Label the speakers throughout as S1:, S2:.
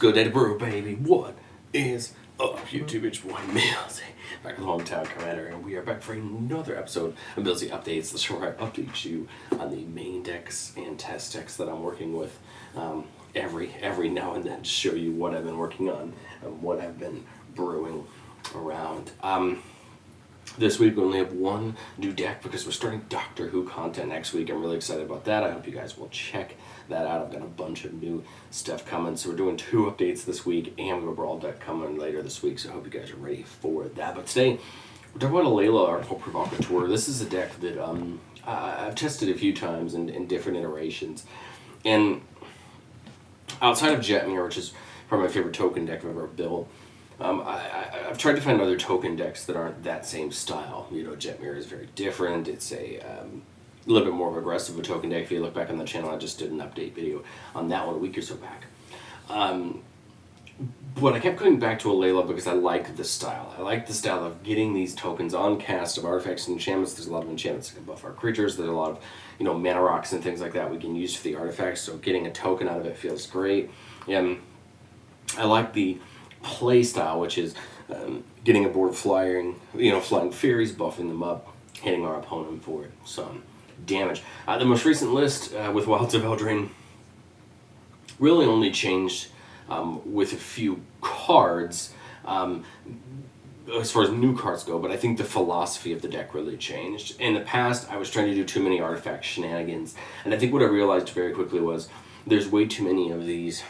S1: good, Daddy Brew, baby? What is up, YouTube? It's your boy Millzy, back with Hometown Commander, and we are back for another episode of Millzy Updates, the show where I update you on the main decks and test decks that I'm working with every now and then to show you what I've been working on and what I've been brewing around. This week we only have one new deck because we're starting Doctor Who content next week. I'm really excited about that. I hope you guys will check that out. I've got a bunch of new stuff coming. So we're doing 2 updates this week, and we have a Brawl deck coming later this week. So I hope you guys are ready for that. But today, we're talking about Alela, Artful, Provocateur. This is a deck that I've tested a few times in different iterations. And outside of Jetmir, which is probably my favorite token deck I've ever built, I've tried to find other token decks that aren't that same style. You know, Jetmir is very different. It's a little bit more of aggressive a token deck. If you look back on the channel, I just did an update video on that one a week or so back. But I kept coming back to Alela because I like the style. I like the style of getting these tokens on cast of artifacts and enchantments. There's a lot of enchantments that can buff our creatures. There's a lot of, mana rocks and things like that we can use for the artifacts. So getting a token out of it feels great. And I like the play style, which is getting a board flying Faeries, buffing them up, hitting our opponent for some damage. The most recent list with Wilds of Eldraine really only changed with a few cards as far as new cards go, but I think the philosophy of the deck really changed. In the past, I was trying to do too many artifact shenanigans, and I think what I realized very quickly was there's way too many of these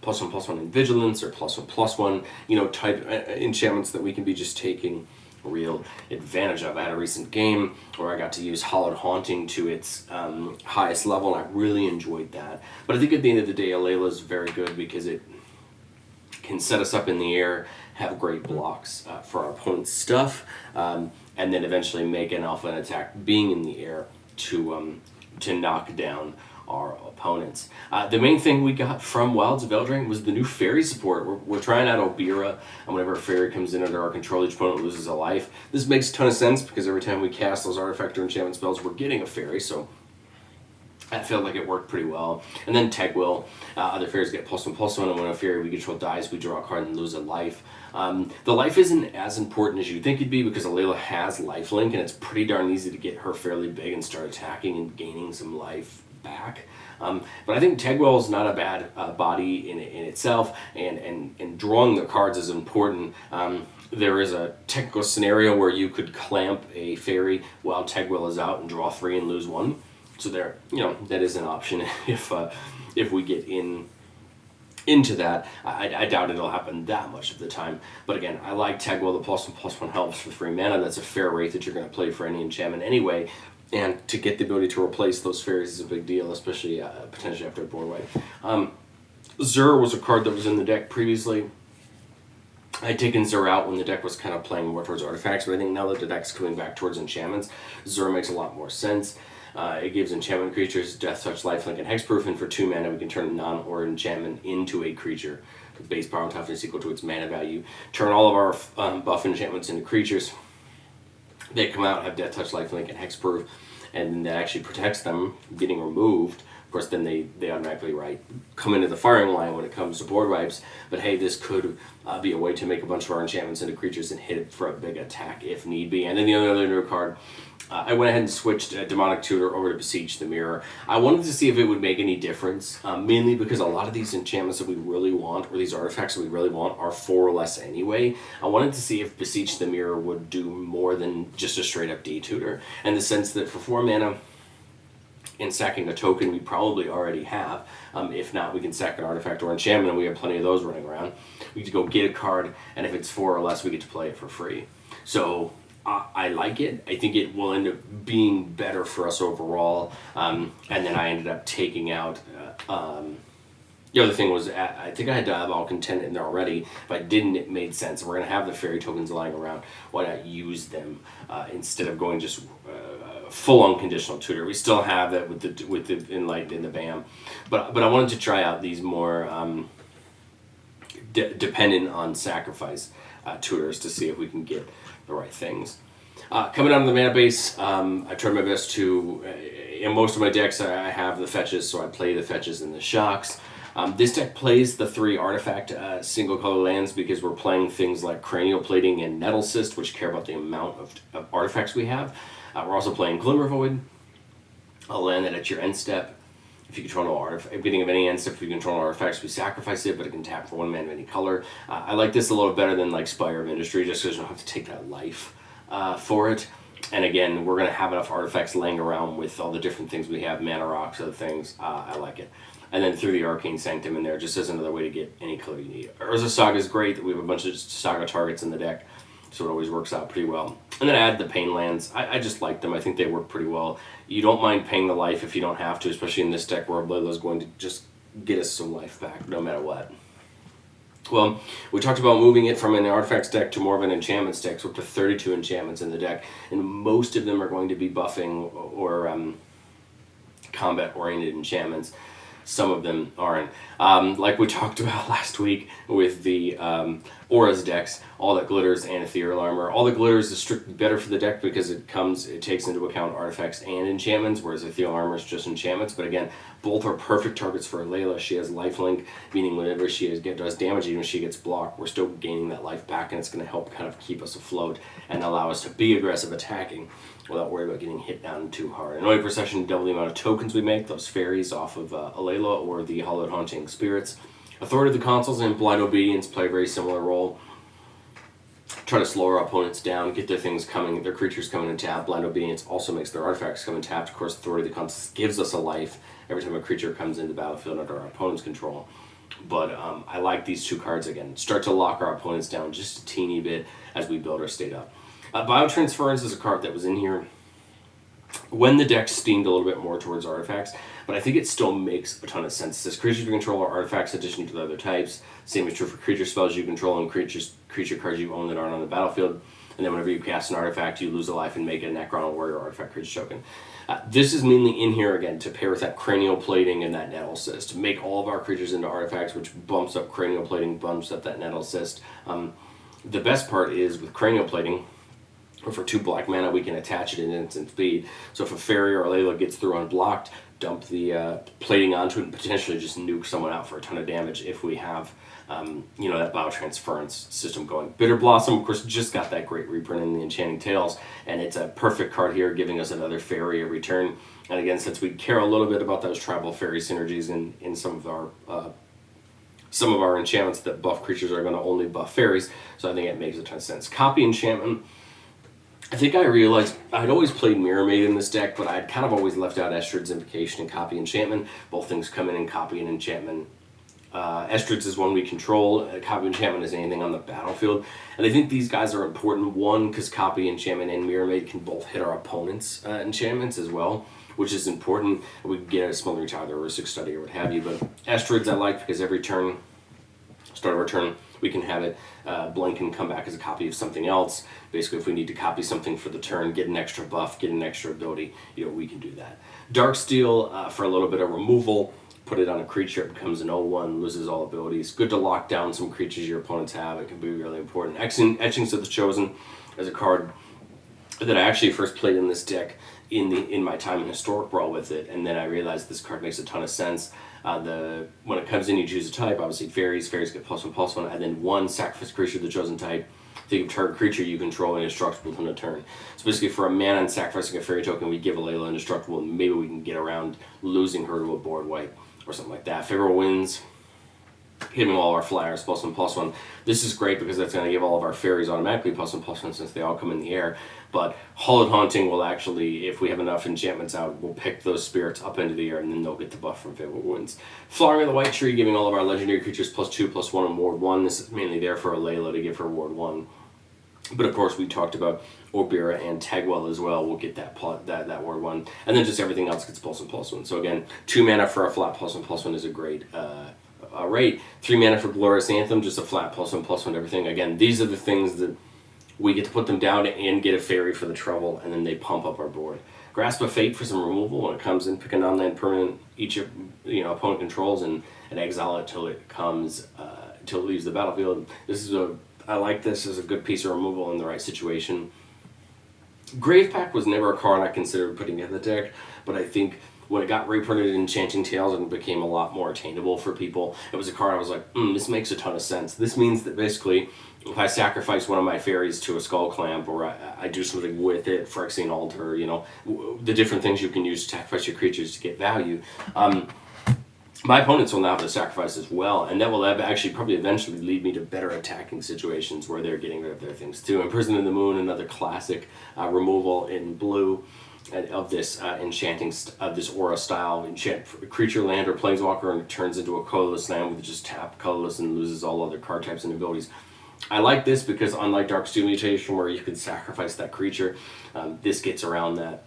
S1: +1/+1 in Vigilance or +1/+1, type enchantments that we can be just taking real advantage of. I had a recent game where I got to use Hallowed Haunting to its highest level, and I really enjoyed that. But I think at the end of the day, Alela is very good because it can set us up in the air, have great blocks for our opponent's stuff, and then eventually make an alpha attack being in the air to knock down our opponents. The main thing we got from Wilds of Eldraine was the new Faerie support. We're trying out Obira, and whenever a Faerie comes in under our control, each opponent loses a life. This makes a ton of sense because every time we cast those artifact or enchantment spells, we're getting a Faerie, so I felt like it worked pretty well. And then Tegwell, other Faeries get +1/+1, and when a Faerie we control dies, we draw a card and lose a life. The life isn't as important as you'd think it'd be because Alela has lifelink, and it's pretty darn easy to get her fairly big and start attacking and gaining some life back. But I think Tegwell is not a bad body in itself, and drawing the cards is important. There is a technical scenario where you could clamp a Faerie while Tegwell is out and draw 3 and lose 1. So there, that is an option if we get into that. I doubt it'll happen that much of the time. But again, I like Tegwell. The +1/+1 helps for 3 mana. That's a fair rate that you're going to play for any enchantment anyway. And to get the ability to replace those Faeries is a big deal, especially potentially after a board wipe. Zur was a card that was in the deck previously. I had taken Zur out when the deck was kind of playing more towards artifacts, but I think now that the deck's coming back towards enchantments, Zur makes a lot more sense. It gives enchantment creatures Death Touch, Lifelink, and Hexproof, and for 2 mana we can turn a non-or enchantment into a creature. Base power and toughness equal to its mana value. Turn all of our buff enchantments into creatures. They come out, have Death Touch, Lifelink, and Hexproof, and that actually protects them from getting removed. Of course, then they automatically come into the firing line when it comes to board wipes. But hey, this could be a way to make a bunch of our enchantments into creatures and hit it for a big attack if need be. And then the other new card, I went ahead and switched Demonic Tutor over to Beseech the Mirror. I wanted to see if it would make any difference, mainly because a lot of these enchantments that we really want, or these artifacts that we really want, are 4 or less anyway. I wanted to see if Beseech the Mirror would do more than just a straight-up D-Tutor, in the sense that for 4 mana, and sacking a token we probably already have. If not, we can sack an artifact or enchantment, and we have plenty of those running around. We get to go get a card, and if it's 4 or less, we get to play it for free. So I like it. I think it will end up being better for us overall. And then I ended up taking out... the other thing was, I think I had Diabolical Intent in there already. If I didn't, it made sense. We're going to have the Faerie tokens lying around. Why not use them instead of going just full unconditional tutor? We still have that with the Enlightened and the BAM. But I wanted to try out these more dependent on sacrifice tutors to see if we can get the right things. Coming out of the mana base, I tried my best to, in most of my decks I have the fetches, so I play the fetches and the shocks. This deck plays the 3 artifact single color lands because we're playing things like Cranial Plating and Nettle Cyst, which care about the amount of artifacts we have. We're also playing Glimmer Void, a land that at your end step, if you control no artifact, beginning of any end step, if you control no artifacts, we sacrifice it, but it can tap for 1 mana of any color. I like this a little better than like Spire of Industry, just because you don't have to take that life for it. And again, we're going to have enough artifacts laying around with all the different things we have, mana rocks, other things. I like it. And then through the Arcane Sanctum in there, just as another way to get any color you need. Urza Saga is great. We have a bunch of Saga targets in the deck, so it always works out pretty well. And then add the Pain lands. I just like them. I think they work pretty well. You don't mind paying the life if you don't have to, especially in this deck where Alela is going to just get us some life back no matter what. Well, we talked about moving it from an artifacts deck to more of an enchantments deck, so up to 32 enchantments in the deck, and most of them are going to be buffing or combat-oriented enchantments. Some of them aren't. Like we talked about last week with the Auras decks, All That Glitters and Ethereal Armor. All That Glitters is strictly better for the deck because it takes into account artifacts and enchantments, whereas Ethereal Armor is just enchantments. But again, both are perfect targets for Alela. She has lifelink, meaning whenever she does damage, even if she gets blocked, we're still gaining that life back, and it's going to help kind of keep us afloat and allow us to be aggressive attacking without worrying about getting hit down too hard. Annoying Procession, double the amount of tokens we make, those fairies off of Alela or the Hallowed Haunting Spirits. Authority of the Consuls and Blind Obedience play a very similar role. Try to slow our opponents down, get their things coming, their creatures coming and tap. Blind Obedience also makes their artifacts come and tapped. Of course, Authority of the Consuls gives us a life every time a creature comes into the battlefield under our opponent's control. But I like these 2 cards again. Start to lock our opponents down just a teeny bit as we build our state up. Biotransference is a card that was in here when the deck steamed a little bit more towards artifacts, but I think it still makes a ton of sense. It says creatures you control are artifacts in addition to the other types. Same is true for creature spells you control and creature cards you own that aren't on the battlefield. And then whenever you cast an artifact, you lose a life and make a Necron Warrior artifact creature token. This is mainly in here again to pair with that Cranial Plating and that Nettle Cyst to make all of our creatures into artifacts, which bumps up Cranial Plating, bumps up that Nettle Cyst. The best part is with Cranial Plating, or for 2 black mana, we can attach it in instant speed. So if a Faerie or Alela gets through unblocked, dump the plating onto it and potentially just nuke someone out for a ton of damage if we have, that biotransference system going. Bitter Blossom, of course, just got that great reprint in the Enchanting Tales, and it's a perfect card here, giving us another Faerie every turn. And again, since we care a little bit about those tribal Faerie synergies in some of our enchantments that buff creatures are going to only buff fairies, so I think it makes a ton of sense. Copy Enchantment. I think I realized I'd always played Mirror Maid in this deck, but I'd kind of always left out Estrid's Invocation and Copy Enchantment. Both things come in Copy and Enchantment. Estrid's is one we control. Copy Enchantment is anything on the battlefield. And I think these guys are important. One, because Copy Enchantment and Mirror Maid can both hit our opponent's enchantments as well, which is important. We can get a Smoldering Tithe or a Six Study or what have you. But Estrid's I like because every turn, start of our turn, we can have it blink and come back as a copy of something else. Basically, if we need to copy something for the turn, get an extra buff, get an extra ability, we can do that. Darksteel for a little bit of removal. Put it on a creature, it becomes an 0/1, loses all abilities. Good to lock down some creatures your opponents have. It can be really important. Etchings of the Chosen is a card that I actually first played in this deck in my time in Historic Brawl with it, and then I realized this card makes a ton of sense. When it comes in, you choose a type. Obviously, fairies get +1/+1, and then 1 sacrifice creature of the chosen type. Think of target creature you control indestructible on a turn. So basically, for a mana and sacrificing a fairy token, we give Alela indestructible, and maybe we can get around losing her to a board wipe or something like that. Favorable Winds, hitting all our flyers +1/+1. This is great because that's going to give all of our fairies automatically +1/+1 since they all come in the air. But Hallowed Haunting will actually, if we have enough enchantments out, we'll pick those spirits up into the air and then they'll get the buff from Favorable Winds. Flowering of the White Tree, giving all of our legendary creatures +2/+1 and Ward 1. This is mainly there for Alela to give her Ward 1. But of course, we talked about Orbira and Tagwell as well. We'll get that Ward 1. And then just everything else gets +1/+1. So again, 2 mana for a flat +1/+1 is a great rate. 3 mana for Glorious Anthem, just a flat +1/+1 everything. Again, these are the things that we get to put them down and get a fairy for the trouble, and then they pump up our board. Grasp of Fate for some removal when it comes in. Pick a non-land permanent each opponent controls and exile it till it comes till it leaves the battlefield. I like this as a good piece of removal in the right situation. Grave Pact was never a card I considered putting in the deck, but I think when it got reprinted in Enchanting Tales and became a lot more attainable for people, it was a card I was like, this makes a ton of sense. This means that basically, if I sacrifice one of my fairies to a skull clamp, or I do something with it, Phyrexian Altar, you know, the different things you can use to sacrifice your creatures to get value, my opponents will now have to sacrifice as well, and that will actually probably eventually lead me to better attacking situations where they're getting rid of their things too. Imprison in the Moon, another classic removal in blue of this of this aura style. Enchant creature, land, or planeswalker, and it turns into a colorless land with just tap colorless and loses all other card types and abilities. I like this because unlike Darksteel Mutation, where you can sacrifice that creature, this gets around that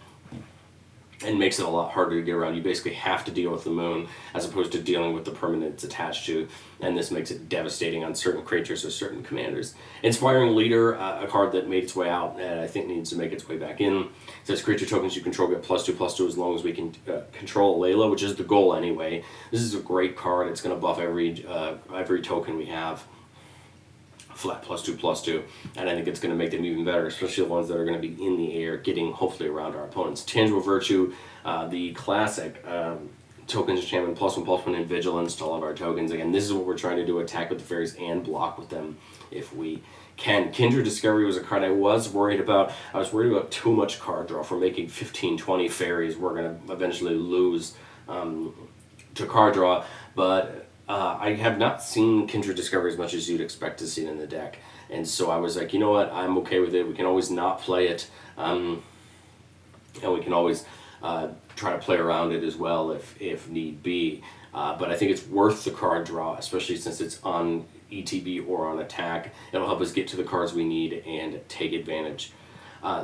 S1: and makes it a lot harder to get around. You basically have to deal with the moon as opposed to dealing with the permanent it's attached to, and this makes it devastating on certain creatures or certain commanders. Inspiring Leader, a card that made its way out and I think needs to make its way back in. It says creature tokens you control get +2/+2 as long as we can control Alela, which is the goal anyway. This is a great card. It's going to buff every token we have. Flat +2/+2, and I think it's going to make them even better, especially the ones that are going to be in the air, getting hopefully around our opponents. Tangible Virtue, the classic tokens enchantment +1/+1 and vigilance to all of our tokens. Again, this is what we're trying to do: attack with the fairies and block with them if we can. Kindred Discovery was a card I was worried about. I was worried about too much card draw. If we're making 15-20 fairies, we're going to eventually lose to card draw, but I have not seen Kindred Discovery as much as you'd expect to see it in the deck. And so I was like, you know what, I'm okay with it. We can always not play it. And we can always try to play around it as well if need be. But I think it's worth the card draw, especially since it's on ETB or on attack. It'll help us get to the cards we need and take advantage.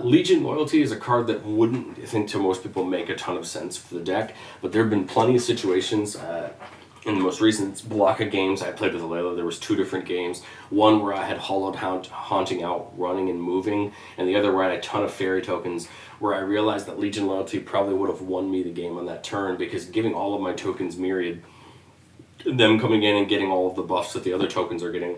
S1: Legion Loyalty is a card that wouldn't, I think, to most people make a ton of sense for the deck. But there have been plenty of situations in the most recent block of games I played with Alela. There was 2 different games. One where I had Hollowed Haunting out, running and moving, and the other where I had a ton of fairy tokens, where I realized that Legion Loyalty probably would have won me the game on that turn, because giving all of my tokens Myriad, them coming in and getting all of the buffs that the other tokens are getting,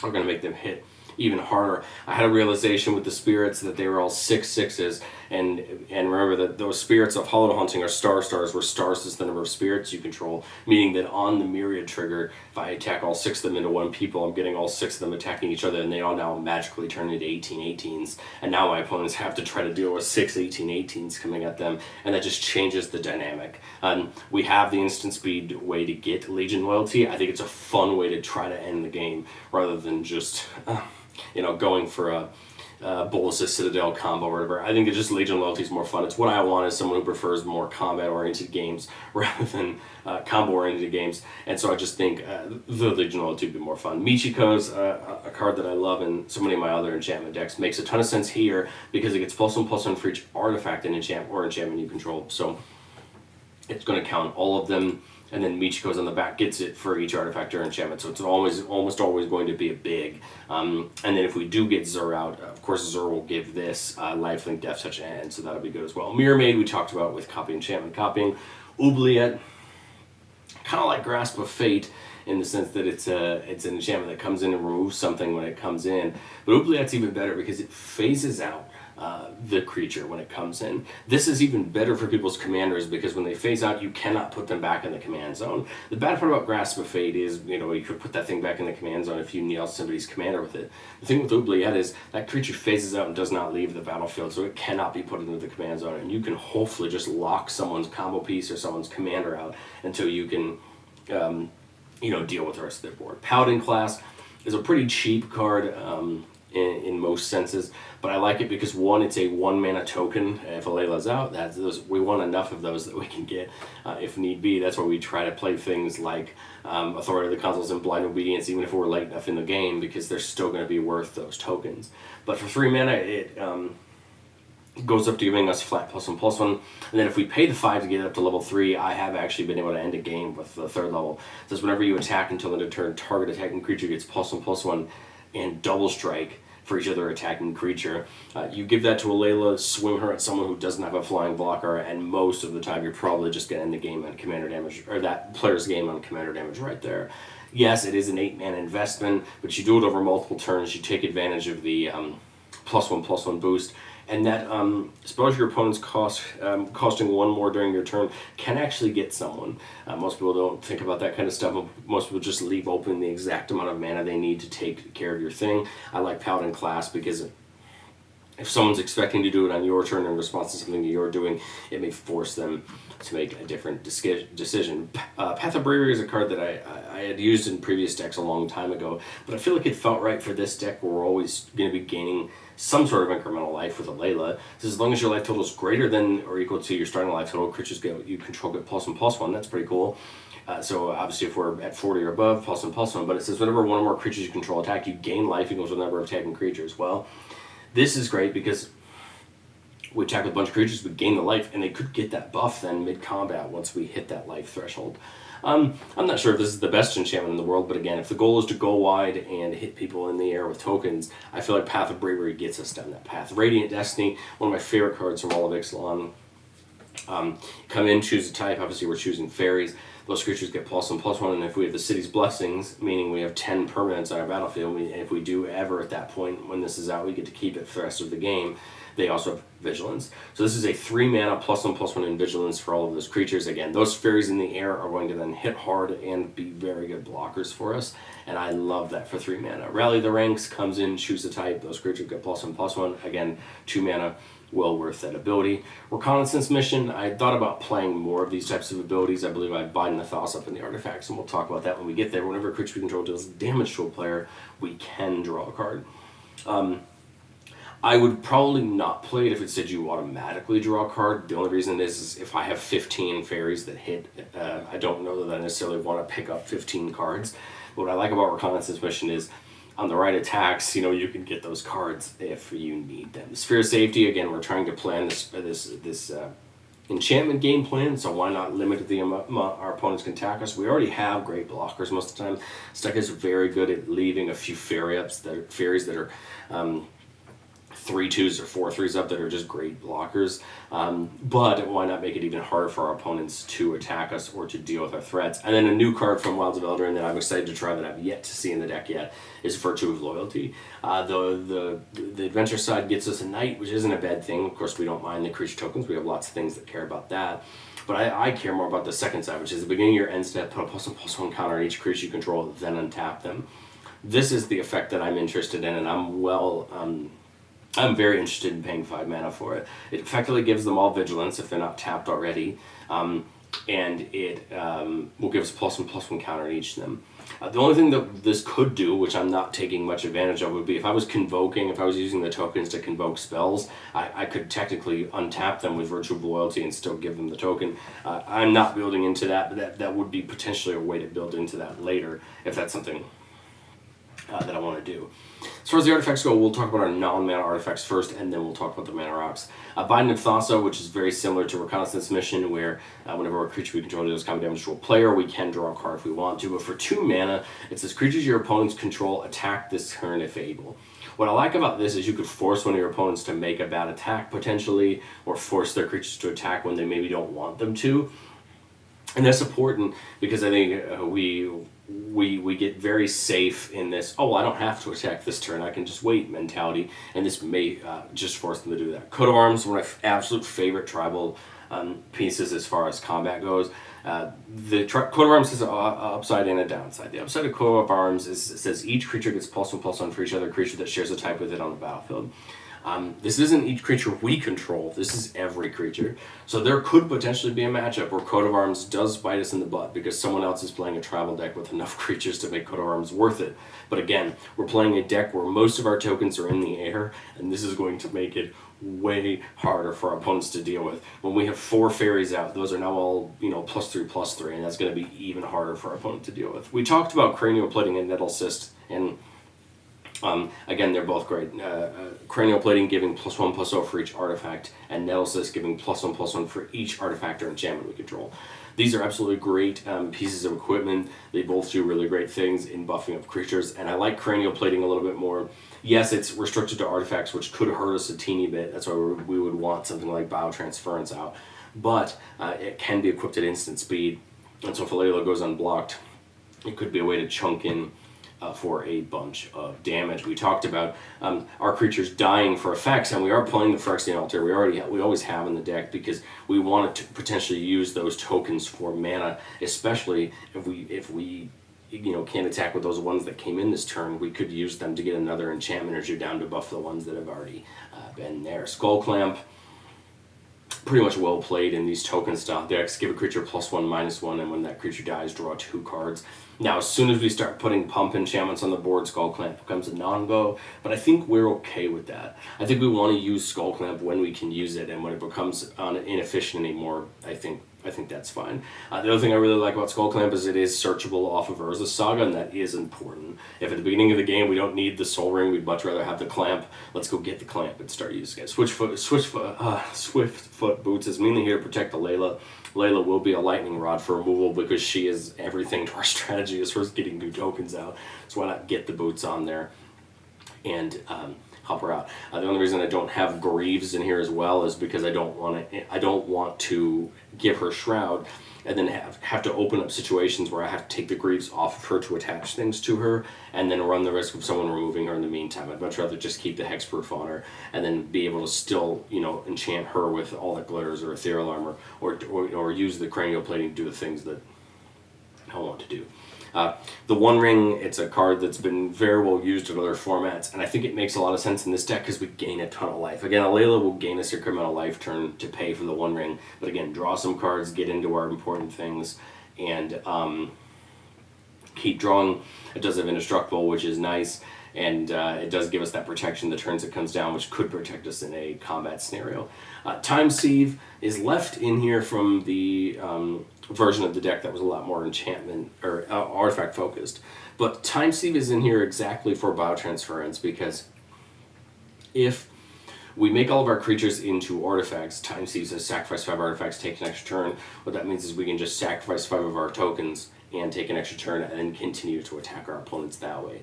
S1: are going to make them hit even harder. I had a realization with the spirits that they were all 6/6s, and remember that those spirits of Hollow Hunting are stars, where stars is the number of spirits you control, meaning that on the Myriad trigger, if I attack all 6 of them into one people, I'm getting all 6 of them attacking each other, and they all now magically turn into 18/18s, and now my opponents have to try to deal with 6 18/18s coming at them, and that just changes the dynamic. We have the instant speed way to get Legion Loyalty. I think it's a fun way to try to end the game, rather than just going for a Bolas's Citadel combo or whatever. I think it's just Legion Loyalty is more fun. It's what I want as someone who prefers more combat-oriented games rather than combo-oriented games. And so I just think the Legion Loyalty would be more fun. Michiko's a card that I love in so many of my other enchantment decks. Makes a ton of sense here because it gets +1/+1 for each artifact in enchantment you control. So it's going to count all of them. And then Michiko's on the back gets it for each artifact or enchantment, so it's almost always going to be a big. And then if we do get Zur out, of course Zur will give this lifelink, death touch, and so that'll be good as well. Mirror Maid we talked about with copy enchantment copying. Oubliette, kind of like Grasp of Fate in the sense that it's an enchantment that comes in and removes something when it comes in. But Oubliette's even better because it phases out the creature when it comes in. This is even better for people's commanders because when they phase out, you cannot put them back in the command zone. The bad part about Grasp of Fate is, you could put that thing back in the command zone if you nail somebody's commander with it. The thing with Oubliette is that creature phases out and does not leave the battlefield, so it cannot be put into the command zone, and you can hopefully just lock someone's combo piece or someone's commander out until you can deal with the rest of their board. Paladin class is a pretty cheap card in most senses, but I like it because one, it's a 1-mana token. If Alela's out, we want enough of those that we can get if need be. That's why we try to play things like Authority of the Consuls and Blind Obedience, even if we're late enough in the game, because they're still going to be worth those tokens. But for 3 mana, it goes up to giving us flat +1/+1, and then if we pay the 5 to get it up to level 3, I have actually been able to end a game with the 3rd level. It says whenever you attack until end of turn, target attacking creature gets +1/+1 and double strike for each other attacking creature. You give that to Alela, swing her at someone who doesn't have a flying blocker, and most of the time you're probably just going to end the game on commander damage, or that player's game on commander damage right there. Yes, it is an 8-mana investment, but you do it over multiple turns. You take advantage of the +1/+1 boost, And that spells your opponent's costing one more during your turn can actually get someone. Most people don't think about that kind of stuff. Most people just leave open the exact amount of mana they need to take care of your thing. I like Paladin class because if someone's expecting to do it on your turn in response to something you're doing, it may force them to make a different decision. Path of Bravery is a card that I had used in previous decks a long time ago, but I feel like it felt right for this deck where we're always going to be gaining some sort of incremental life with Alela. So as long as your life total is greater than or equal to your starting life total, creatures you control get +1/+1. That's pretty cool. So obviously if we're at 40 or above, +1/+1, but it says whenever one or more creatures you control attack, you gain life equals the number of attacking creatures. Well, this is great because we attack with a bunch of creatures, we gain the life, and they could get that buff then mid-combat once we hit that life threshold. I'm not sure if this is the best enchantment in the world, but again, if the goal is to go wide and hit people in the air with tokens, I feel like Path of Bravery gets us down that path. Radiant Destiny, one of my favorite cards from all of Ixalan. Come in, choose a type. Obviously, we're choosing fairies. Those creatures get +1/+1, and if we have the city's blessings, meaning we have 10 permanents on our battlefield, and if we do ever at that point when this is out, we get to keep it for the rest of the game. They also have vigilance. So this is a 3 mana +1/+1 in vigilance for all of those creatures. Again, those fairies in the air are going to then hit hard and be very good blockers for us, and I love that for 3 mana. Rally the Ranks comes in, choose a type. Those creatures get +1/+1. Again, 2 mana. Well worth that ability. Reconnaissance Mission, I thought about playing more of these types of abilities. I believe I bind the Thos up in the artifacts, and we'll talk about that when we get there. Whenever a creature we control deals damage to a player, we can draw a card. I would probably not play it if it said you automatically draw a card. The only reason is if I have 15 fairies that hit, I don't know that I necessarily want to pick up 15 cards. What I like about Reconnaissance Mission is on the right attacks, you can get those cards if you need them. Sphere of Safety, again, we're trying to plan this enchantment game plan, so why not limit the amount our opponents can attack us? We already have great blockers most of the time. This deck is very good at leaving a few fairies that are 3/2s or 4/3s up that are just great blockers. But why not make it even harder for our opponents to attack us or to deal with our threats? And then a new card from Wilds of Eldraine that I'm excited to try that I've yet to see in the deck yet is Virtue of Loyalty. The adventure side gets us a knight, which isn't a bad thing. Of course, we don't mind the creature tokens. We have lots of things that care about that. But I care more about the second side, which is the beginning of your end step, put a +1/+1 counter on each creature you control, then untap them. This is the effect that I'm interested in, and I'm very interested in paying 5 mana for it. It effectively gives them all vigilance if they're not tapped already, and it will give us +1/+1 counter on each of them. The only thing that this could do, which I'm not taking much advantage of, would be if I was using the tokens to convoke spells, I could technically untap them with Virtue of Loyalty and still give them the token. I'm not building into that, but that would be potentially a way to build into that later if that's something that I want to do. As far as the artifacts go, we'll talk about our non-mana artifacts first, and then we'll talk about the mana rocks. Binding of Thassa, which is very similar to Reconnaissance Mission, where whenever a creature we control deals combat damage to a player, we can draw a card if we want to. But for 2 mana, it says creatures your opponents control attack this turn if able. What I like about this is you could force one of your opponents to make a bad attack potentially, or force their creatures to attack when they maybe don't want them to. And that's important because I think we get very safe in this, I don't have to attack this turn, I can just wait mentality, and this may just force them to do that. Coat of Arms, one of my absolute favorite tribal pieces as far as combat goes. The Coat of Arms has an upside and a downside. The upside of Coat of Arms says each creature gets +1/+1 for each other creature that shares a type with it on the battlefield. This isn't each creature we control, this is every creature. So there could potentially be a matchup where Coat of Arms does bite us in the butt because someone else is playing a tribal deck with enough creatures to make Coat of Arms worth it. But again, we're playing a deck where most of our tokens are in the air, and this is going to make it way harder for our opponents to deal with. When we have 4 fairies out, those are now all +3/+3, and that's going to be even harder for our opponent to deal with. We talked about Cranial Plating and Nettle Cyst, and again, they're both great. Cranial Plating giving +1/+0 for each artifact, and Nettle Cyst giving +1/+1 for each artifact or enchantment we control. These are absolutely great pieces of equipment. They both do really great things in buffing up creatures, and I like Cranial Plating a little bit more. Yes, it's restricted to artifacts, which could hurt us a teeny bit. That's why we would want something like Biotransference out. But it can be equipped at instant speed, and so if Alela goes unblocked, it could be a way to chunk in for a bunch of damage. We talked about our creatures dying for effects, and we are playing the Phyrexian Altar. We always have in the deck because we want to potentially use those tokens for mana, especially if we can't attack with those ones that came in this turn. We could use them to get another enchantment or two down to buff the ones that have already been there. Skull Clamp, pretty much well played in these token style decks. Give a creature +1/-1, and when that creature dies, draw 2 cards. Now, as soon as we start putting pump enchantments on the board, Skull Clamp becomes a non-go, but I think we're okay with that. I think we want to use Skull Clamp when we can use it, and when it becomes inefficient anymore, I think that's fine. The other thing I really like about Skull Clamp is it is searchable off of Urza's Saga, and that is important. If at the beginning of the game we don't need the Soul Ring, we'd much rather have the Clamp. Let's go get the Clamp and start using it. Swiftfoot Boots is mainly here to protect Alela. Alela will be a lightning rod for removal because she is everything to our strategy as far as getting new tokens out. So why not get the boots on there and help her out. The only reason I don't have Greaves in here as well is because I don't want to give her Shroud and then have to open up situations where I have to take the Greaves off of her to attach things to her and then run the risk of someone removing her in the meantime. I'd much rather just keep the Hexproof on her and then be able to still, enchant her with all that glitters or ethereal armor or use the cranial plating to do the things that I want to do. The One Ring, it's a card that's been very well used in other formats, and I think it makes a lot of sense in this deck because we gain a ton of life. Again, Alela will gain us incremental life turn to pay for the One Ring, but again, draw some cards, get into our important things, and keep drawing. It does have Indestructible, which is nice, and it does give us that protection the turns it comes down, which could protect us in a combat scenario. Time Sieve is left in here from the version of the deck that was a lot more enchantment or artifact focused. But Time Sieve is in here exactly for biotransference because if we make all of our creatures into artifacts, Time Sieve says sacrifice 5 artifacts, take an extra turn. What that means is we can just sacrifice 5 of our tokens and take an extra turn and then continue to attack our opponents that way.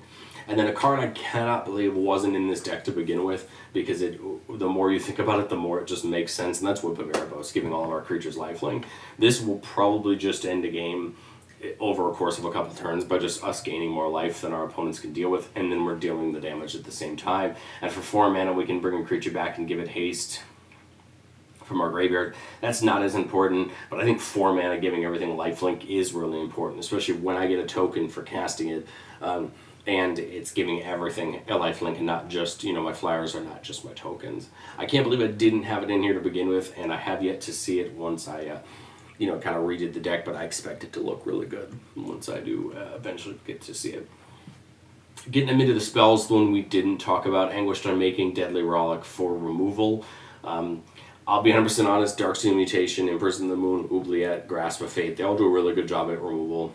S1: And then a card I cannot believe wasn't in this deck to begin with, because the more you think about it, the more it just makes sense, and that's Whip of Erebos, giving all of our creatures lifelink. This will probably just end a game over a course of a couple turns by just us gaining more life than our opponents can deal with, and then we're dealing the damage at the same time. And for 4 mana, we can bring a creature back and give it haste from our graveyard. That's not as important, but I think 4 mana giving everything lifelink is really important, especially when I get a token for casting it. And it's giving everything a lifelink and not just, my flyers are not just my tokens. I can't believe I didn't have it in here to begin with, and I have yet to see it once I, kind of redid the deck, but I expect it to look really good once I do eventually get to see it. Getting them into the spells, the one we didn't talk about, Anguished Unmaking, Deadly Rollick for removal. I'll be 100% honest, Darksteel Mutation, Imprison the Moon, Oubliette, Grasp of Fate, they all do a really good job at removal.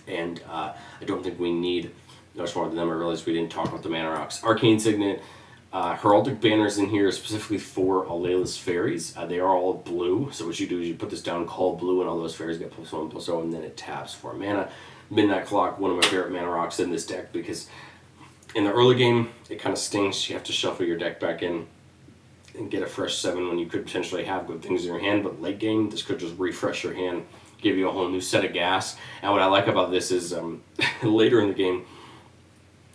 S1: And I don't think we need much more than them. I realized we didn't talk about the Mana Rocks. Arcane Signet, Heraldic Banners in here specifically for Alela's fairies. They are all blue, so what you do is you put this down, call blue, and all those fairies get +1/+0, and then it taps for mana. Midnight Clock, one of my favorite Mana Rocks in this deck, because in the early game, it kind of stinks. You have to shuffle your deck back in and get a fresh 7 when you could potentially have good things in your hand, but late game, this could just refresh your hand, give you a whole new set of gas. And what I like about this is later in the game,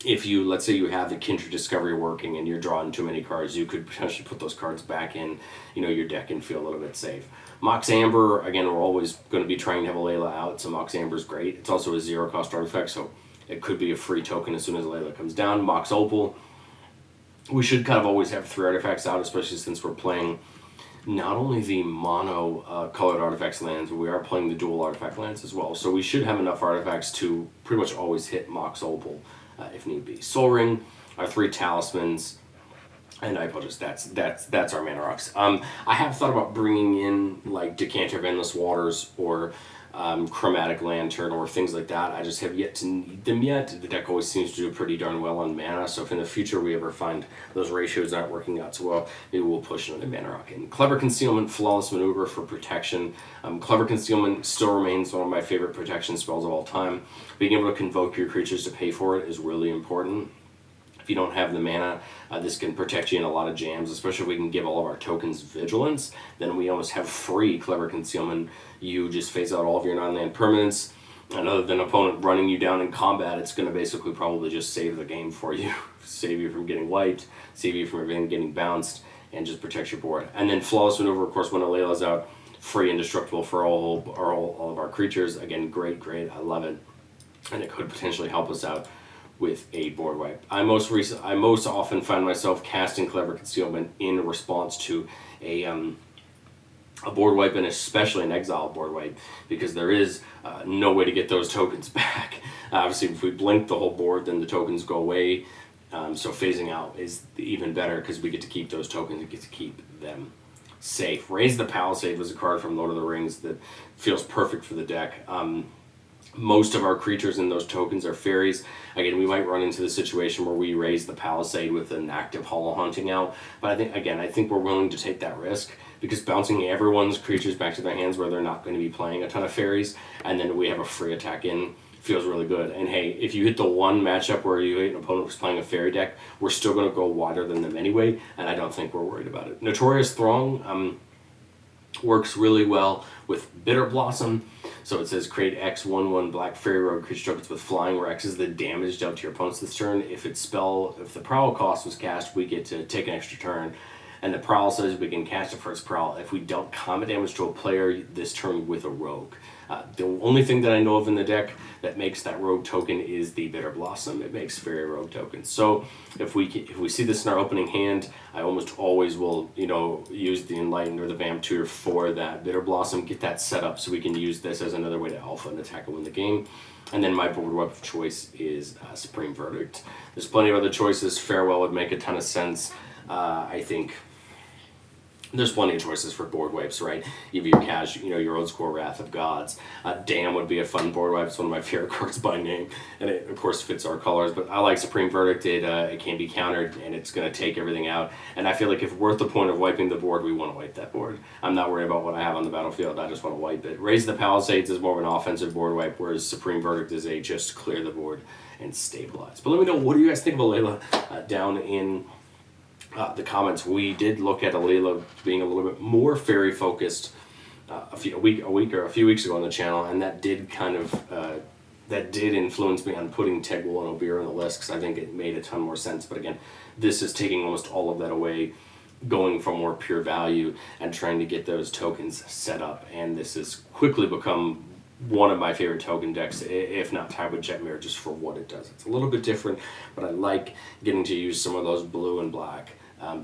S1: if you, let's say you have the Kindred Discovery working and you're drawing too many cards, you could potentially put those cards back in, your deck and feel a little bit safe. Mox Amber, again, we're always going to be trying to have Alela out, so Mox Amber is great. It's also a 0-cost artifact, so it could be a free token as soon as Alela comes down. Mox Opal, we should kind of always have 3 artifacts out, especially since we're playing not only the mono colored artifacts lands, but we are playing the dual artifact lands as well. So we should have enough artifacts to pretty much always hit Mox Opal if need be. Soul Ring, our 3 talismans, and I apologize, that's our Mana Rocks. I have thought about bringing in like Decanter of Endless Waters or Chromatic Lantern or things like that. I just have yet to need them yet. The deck always seems to do pretty darn well on mana, so if in the future we ever find those ratios aren't working out so well, maybe we'll push another Mana Rock in. Clever Concealment, Flawless Maneuver for protection. Clever Concealment still remains one of my favorite protection spells of all time. Being able to convoke your creatures to pay for it is really important. If you don't have the mana, this can protect you in a lot of jams, especially if we can give all of our tokens Vigilance. Then we almost have free Clever Concealment. You just phase out all of your non-land permanents, And other than opponent running you down in combat, it's going to basically probably just save the game for you. Save you from getting wiped, save you from getting bounced, and just protect your board. And then Flawless Maneuver, of course, when Alela's out, free indestructible for all of our creatures. Again, great, I love it. And it could potentially help us out with a board wipe. I most often find myself casting Clever Concealment in response to a board wipe, and especially an exile board wipe, because there is no way to get those tokens back. Obviously, if we blink the whole board, then the tokens go away. So phasing out is even better because we get to keep those tokens and get to keep them safe. Raise the Palisade was a card from Lord of the Rings that feels perfect for the deck. Most of our creatures in those tokens are fairies. Again, we might run into the situation where we raise the Palisade with an active Hollow Hunting out, but I think we're willing to take that risk, because bouncing everyone's creatures back to their hands where they're not going to be playing a ton of fairies, and then we have a free attack in, feels really good. And hey, if you hit the one matchup where you hit an opponent who's playing a fairy deck, we're still going to go wider than them anyway, and I don't think we're worried about it. Notorious Throng works really well with Bitter Blossom. So it says create X/1/1 black fairy rogue creature tokens with flying, where X is the damage dealt to your opponents this turn. If the prowl cost was cast, we get to take an extra turn. And the prowl says we can cast it for its prowl if we dealt combat damage to a player this turn with a rogue. The only thing that I know of in the deck that makes that rogue token is the Bitter Blossom. It makes fairy rogue tokens. So if we see this in our opening hand, I almost always will, use the Enlightened or the Vamp Tutor for that Bitter Blossom, get that set up so we can use this as another way to alpha and attack and win the game. And then my board wipe of choice is Supreme Verdict. There's plenty of other choices. Farewell would make a ton of sense. I think there's plenty of choices for board wipes, right? You have your cash, your old school Wrath of Gods. Damn would be a fun board wipe. It's one of my favorite cards by name, and it of course fits our colors. But I like Supreme Verdict. It can be countered, and it's going to take everything out. And I feel like if worth the point of wiping the board, we want to wipe that board. I'm not worried about what I have on the battlefield. I just want to wipe it. Raise the Palisades is more of an offensive board wipe, whereas Supreme Verdict is a just clear the board and stabilize. But let me know, what do you guys think of Alela down in the comments. We did look at Alela being a little bit more fairy focused a few weeks ago on the channel, and that did influence me on putting Tegwell and Obira on the list, because I think it made a ton more sense. But again, this is taking almost all of that away, going for more pure value and trying to get those tokens set up, and this has quickly become one of my favorite token decks, if not tied with Jetmir, just for what it does. It's a little bit different, but I like getting to use some of those blue and black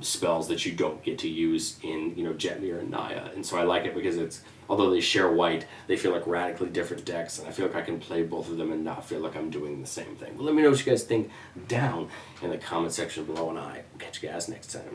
S1: spells that you don't get to use in Jetmir and Naya, and so I like it because although they share white, they feel like radically different decks, and I feel like I can play both of them and not feel like I'm doing the same thing. But let me know what you guys think down in the comment section below, and I will catch you guys next time.